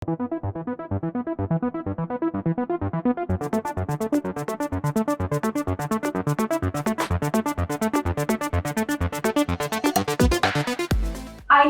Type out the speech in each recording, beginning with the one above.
I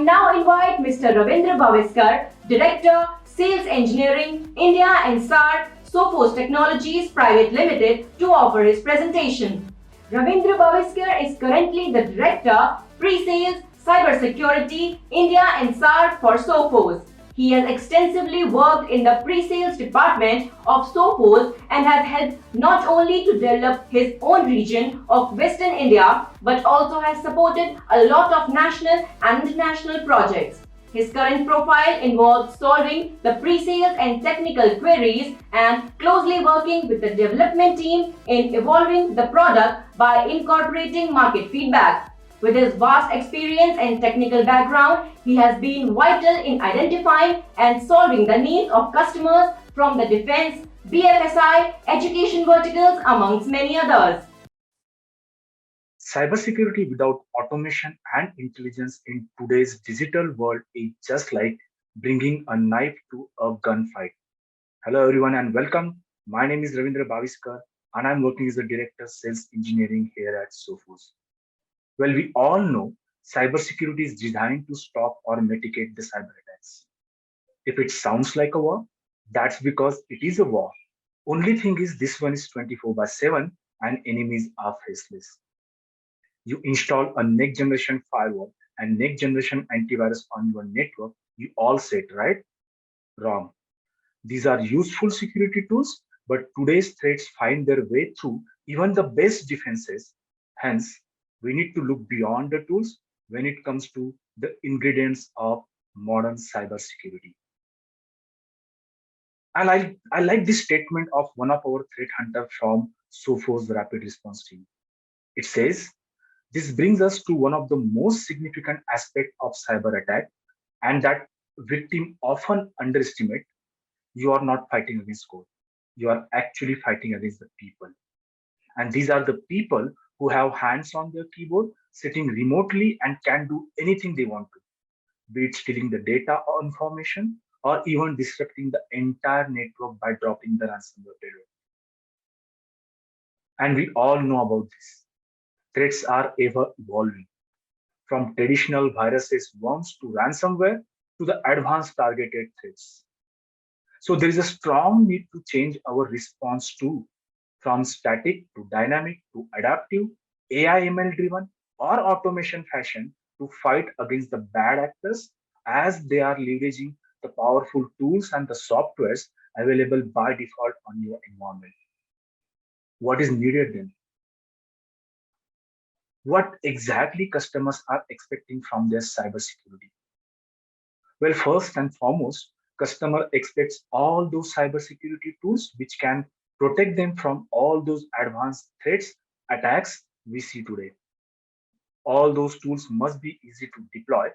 now invite Mr. Ravindra Baviskar, Director, Sales Engineering, India and SAARC, Sophos Technologies Private Limited, to offer his presentation. Ravindra Baviskar is currently the Director, Pre-Sales, Cybersecurity, India and SAARC for Sophos. He has extensively worked in the pre-sales department of Sophos and has helped not only to develop his own region of Western India but also has supported a lot of national and international projects. His current profile involves solving the pre-sales and technical queries and closely working with the development team in evolving the product by incorporating market feedback. With his vast experience and technical background, he has been vital in identifying and solving the needs of customers from the defense, BFSI, education verticals, amongst many others. Cybersecurity without automation and intelligence in today's digital world is just like bringing a knife to a gunfight. Hello, everyone, and welcome. My name is Ravindra Baviskar, and I'm working as a Director Sales Engineering here at Sophos. Well, we all know cybersecurity is designed to stop or mitigate the cyber attacks. If it sounds like a war, that's because it is a war. Only thing is, this one is 24 by 7 and enemies are faceless. You install a next generation firewall and next generation antivirus on your network, you all set, right? Wrong. These are useful security tools, but today's threats find their way through even the best defenses. Hence, we need to look beyond the tools when it comes to the ingredients of modern cybersecurity. I like this statement of one of our threat hunter from Sophos Rapid Response Team. It says, this brings us to one of the most significant aspects of cyber attack, and that victim often underestimate. You are not fighting against code. You are actually fighting against the people. And these are the people who have hands on their keyboard, sitting remotely and can do anything they want to, be it stealing the data or information, or even disrupting the entire network by dropping the ransomware payload. And we all know about this. Threats are ever evolving, from traditional viruses, worms to ransomware to the advanced targeted threats. So there is a strong need to change our response to, from static to dynamic to adaptive, AI ML driven or automation fashion, to fight against the bad actors as they are leveraging the powerful tools and the softwares available by default on your environment. What is needed then? What exactly customers are expecting from their cybersecurity? Well, first and foremost, customer expects all those cybersecurity tools which can protect them from all those advanced threats, attacks we see today. All those tools must be easy to deploy,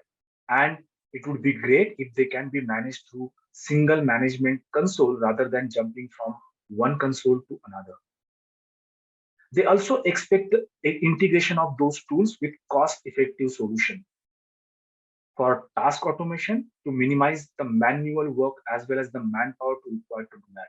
and it would be great if they can be managed through single management console rather than jumping from one console to another. They also expect the integration of those tools with cost-effective solution for task automation to minimize the manual work as well as the manpower to required to do that.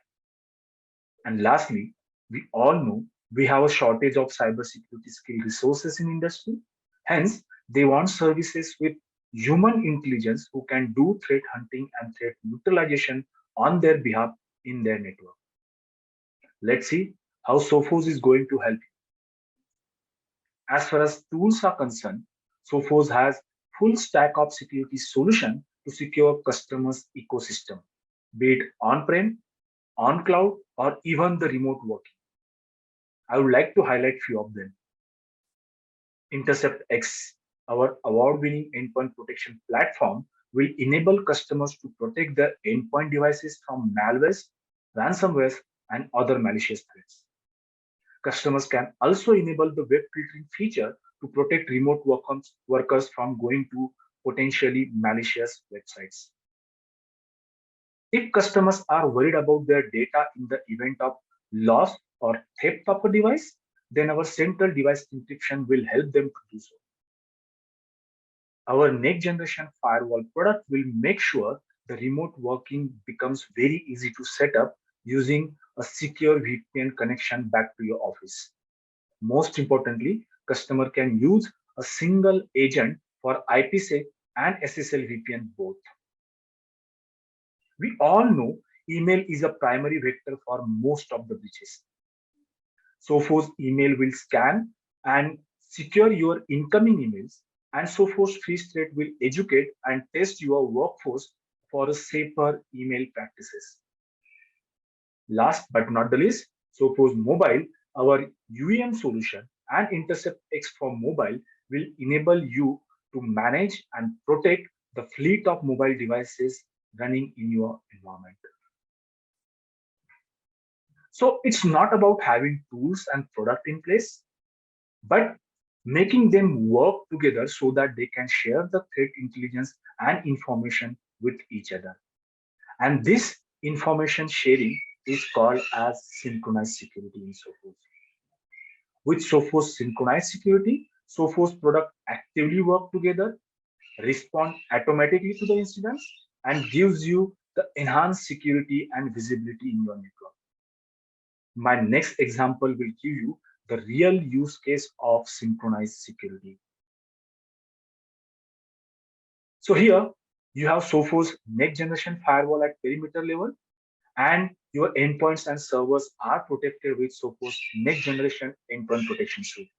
And lastly, we all know we have a shortage of cybersecurity skill resources in industry. Hence, they want services with human intelligence who can do threat hunting and threat neutralization on their behalf in their network. Let's see how Sophos is going to help. As far as tools are concerned, Sophos has full stack of security solution to secure customers' ecosystem, be it on-prem, on cloud, or even the remote working. I would like to highlight few of them. Intercept X, our award-winning endpoint protection platform, will enable customers to protect their endpoint devices from malwares, ransomware, and other malicious threats. Customers can also enable the web filtering feature to protect remote workers from going to potentially malicious websites. If customers are worried about their data in the event of loss or theft of a device, then our central device encryption will help them to do so. Our next generation firewall product will make sure the remote working becomes very easy to set up using a secure VPN connection back to your office. Most importantly, customer can use a single agent for IPsec and SSL VPN both. We all know email is a primary vector for most of the breaches. Sophos email will scan and secure your incoming emails, and Sophos Free State will educate and test your workforce for a safer email practices. Last but not the least, Sophos Mobile, our UEM solution and Intercept X for mobile will enable you to manage and protect the fleet of mobile devices running in your environment. So it's not about having tools and product in place, but making them work together so that they can share the threat intelligence and information with each other. And this information sharing is called as synchronized security in Sophos. With Sophos synchronized security, Sophos product actively work together, respond automatically to the incidents, and gives you the enhanced security and visibility in your network. My next example will give you the real use case of synchronized security. So here you have Sophos next generation firewall at perimeter level, and your endpoints and servers are protected with Sophos next generation endpoint protection suite.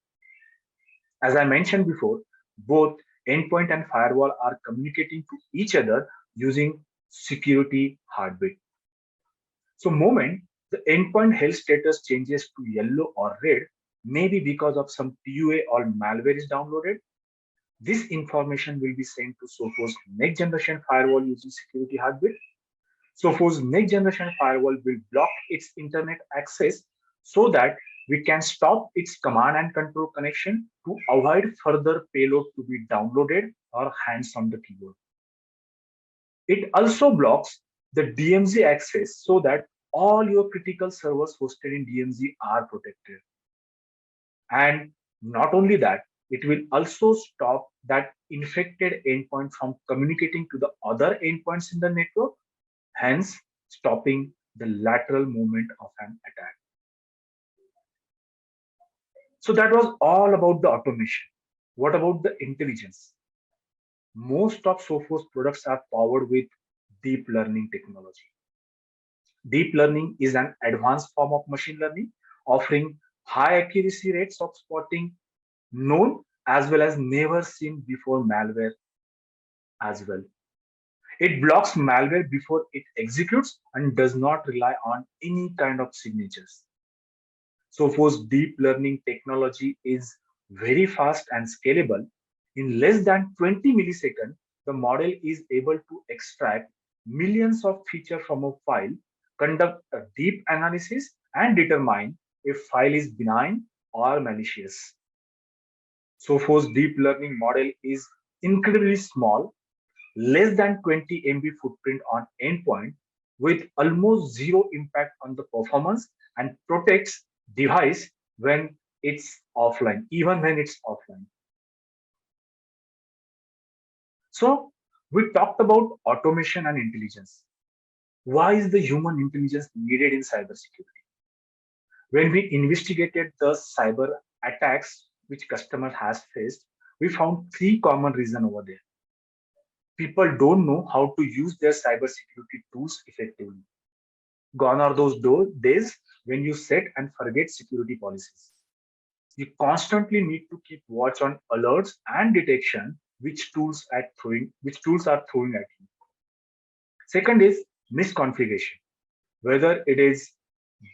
As I mentioned before, both endpoint and firewall are communicating to each other using security heartbeat. So moment the endpoint health status changes to yellow or red, maybe because of some PUA or malware is downloaded, this information will be sent to Sophos next generation firewall using security heartbeat. Sophos next generation firewall will block its internet access so that we can stop its command and control connection to avoid further payload to be downloaded or hands on the keyboard. It also blocks the DMZ access so that all your critical servers hosted in DMZ are protected. And not only that, it will also stop that infected endpoint from communicating to the other endpoints in the network, hence stopping the lateral movement of an attack. So that was all about the automation. What about the intelligence? Most of Sophos products are powered with deep learning technology. Deep learning is an advanced form of machine learning, offering high accuracy rates of spotting known as well as never seen before malware as well. It blocks malware before it executes and does not rely on any kind of signatures. Sophos deep learning technology is very fast and scalable. In less than 20 milliseconds, the model is able to extract millions of features from a file, conduct a deep analysis, and determine if file is benign or malicious. Sophos deep learning model is incredibly small, less than 20 MB footprint on endpoint, with almost zero impact on the performance, and protects device when it's offline, even when it's offline. So we talked about automation and intelligence. Why is the human intelligence needed in cybersecurity? When we investigated the cyber attacks which customer has faced, we found three common reasons over there. People don't know how to use their cybersecurity tools effectively. Gone are those days when you set and forget security policies. You constantly need to keep watch on alerts and detection which tools are throwing at you. Second is misconfiguration, whether it is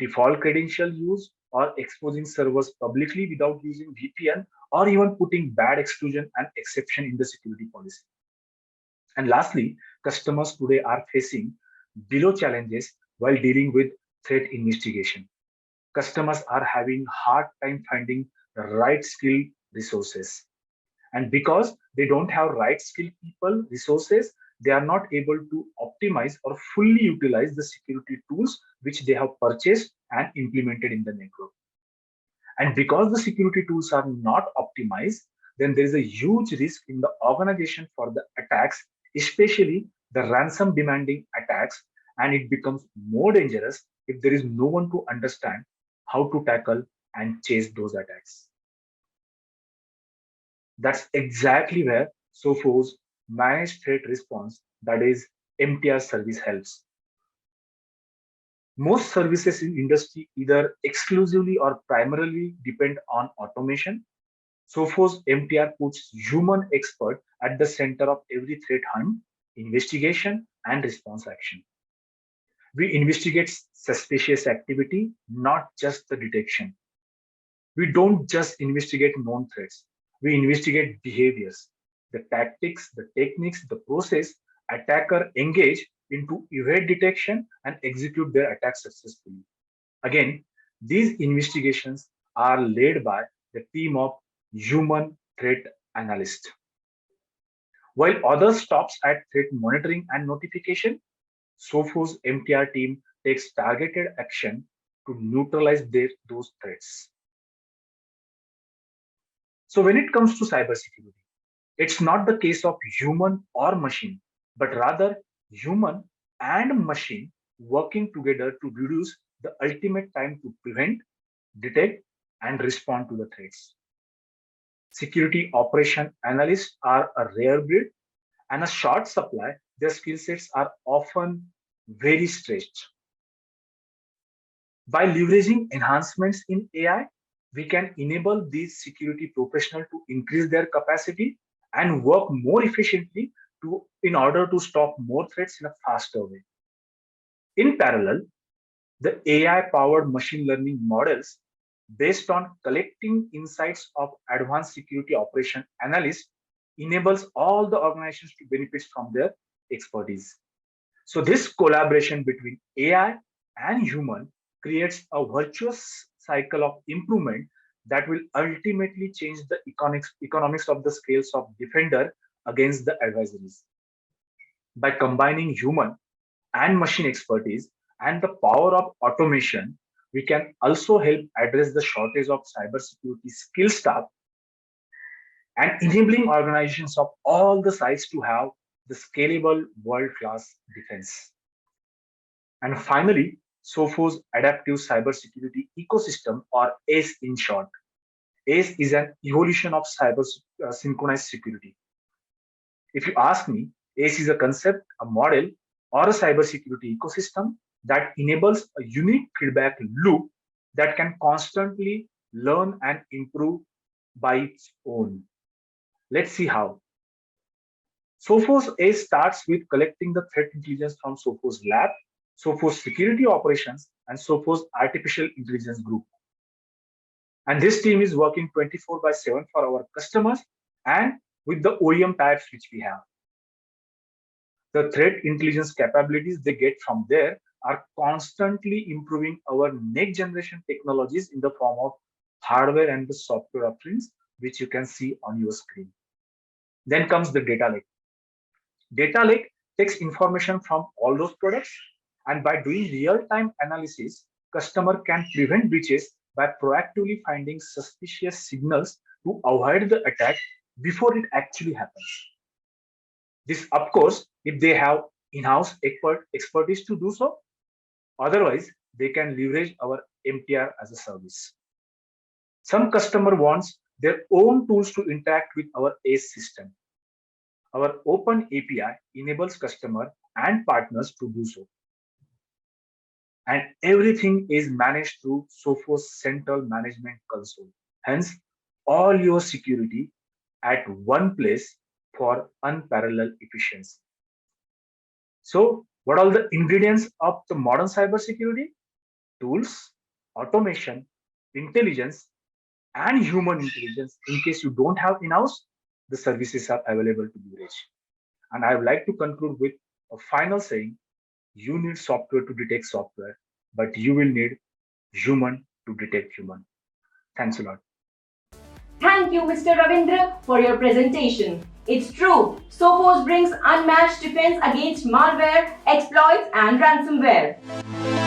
default credential use or exposing servers publicly without using VPN or even putting bad exclusion and exception in the security policy. And lastly, customers today are facing below challenges while dealing with threat investigation. Customers are having hard time finding the right skilled resources. And because they don't have right skilled people, resources, they are not able to optimize or fully utilize the security tools which they have purchased and implemented in the network. And because the security tools are not optimized, then there is a huge risk in the organization for the attacks, especially the ransom demanding attacks, and it becomes more dangerous if there is no one to understand how to tackle and chase those attacks. That's exactly where Sophos managed threat response, that is MTR service, helps. Most services in industry either exclusively or primarily depend on automation. Sophos MTR puts human expert at the center of every threat hunt, investigation, and response action. We investigate suspicious activity, not just the detection. We don't just investigate known threats. We investigate behaviors, the tactics, the techniques, the process attacker engage into evade detection and execute their attack successfully. Again, these investigations are led by the team of human threat analysts. While others stops at threat monitoring and notification, Sophos MTR team takes targeted action to neutralize those threats. So when it comes to cybersecurity, it's not the case of human or machine, but rather human and machine working together to reduce the ultimate time to prevent, detect, and respond to the threats. Security operation analysts are a rare breed and a short supply. Their skill sets are often very stretched. By leveraging enhancements in AI, we can enable these security professionals to increase their capacity and work more efficiently in order to stop more threats in a faster way. In parallel, the AI-powered machine learning models based on collecting insights of advanced security operation analysts enables all the organizations to benefit from their expertise. So this collaboration between AI and human creates a virtuous cycle of improvement that will ultimately change the economics of the scales of defender against the adversaries. By combining human and machine expertise and the power of automation, we can also help address the shortage of cybersecurity skill staff and enabling organizations of all the sizes to have the scalable world-class defense. And finally, Sophos Adaptive Cybersecurity Ecosystem, or ACE in short. ACE is an evolution of cyber synchronized security. If you ask me, ACE is a concept, a model, or a cybersecurity ecosystem that enables a unique feedback loop that can constantly learn and improve by its own. Let's see how. Sophos ACE starts with collecting the threat intelligence from Sophos Lab, Sophos Security Operations, and Sophos Artificial Intelligence Group. And this team is working 24/7 for our customers and with the OEM types which we have. The threat intelligence capabilities they get from there are constantly improving our next generation technologies in the form of hardware and the software offerings, which you can see on your screen. Then comes the data lake. Data lake takes information from all those products, and by doing real-time analysis, customer can prevent breaches by proactively finding suspicious signals to avoid the attack before it actually happens. This, of course, if they have in-house expertise to do so. Otherwise, they can leverage our MTR as a service. Some customer wants their own tools to interact with our ACE system. Our open API enables customer and partners to do so. And everything is managed through Sophos Central Management Console. Hence, all your security at one place for unparalleled efficiency. So, what are the ingredients of the modern cybersecurity? Tools, automation, intelligence, and human intelligence. In case you don't have in-house, the services are available to leverage. And I would like to conclude with a final saying: you need software to detect software, but you will need human to detect human. Thanks a lot. Thank you, Mr. Ravindra, for your presentation. It's true, Sophos brings unmatched defense against malware, exploits, and ransomware.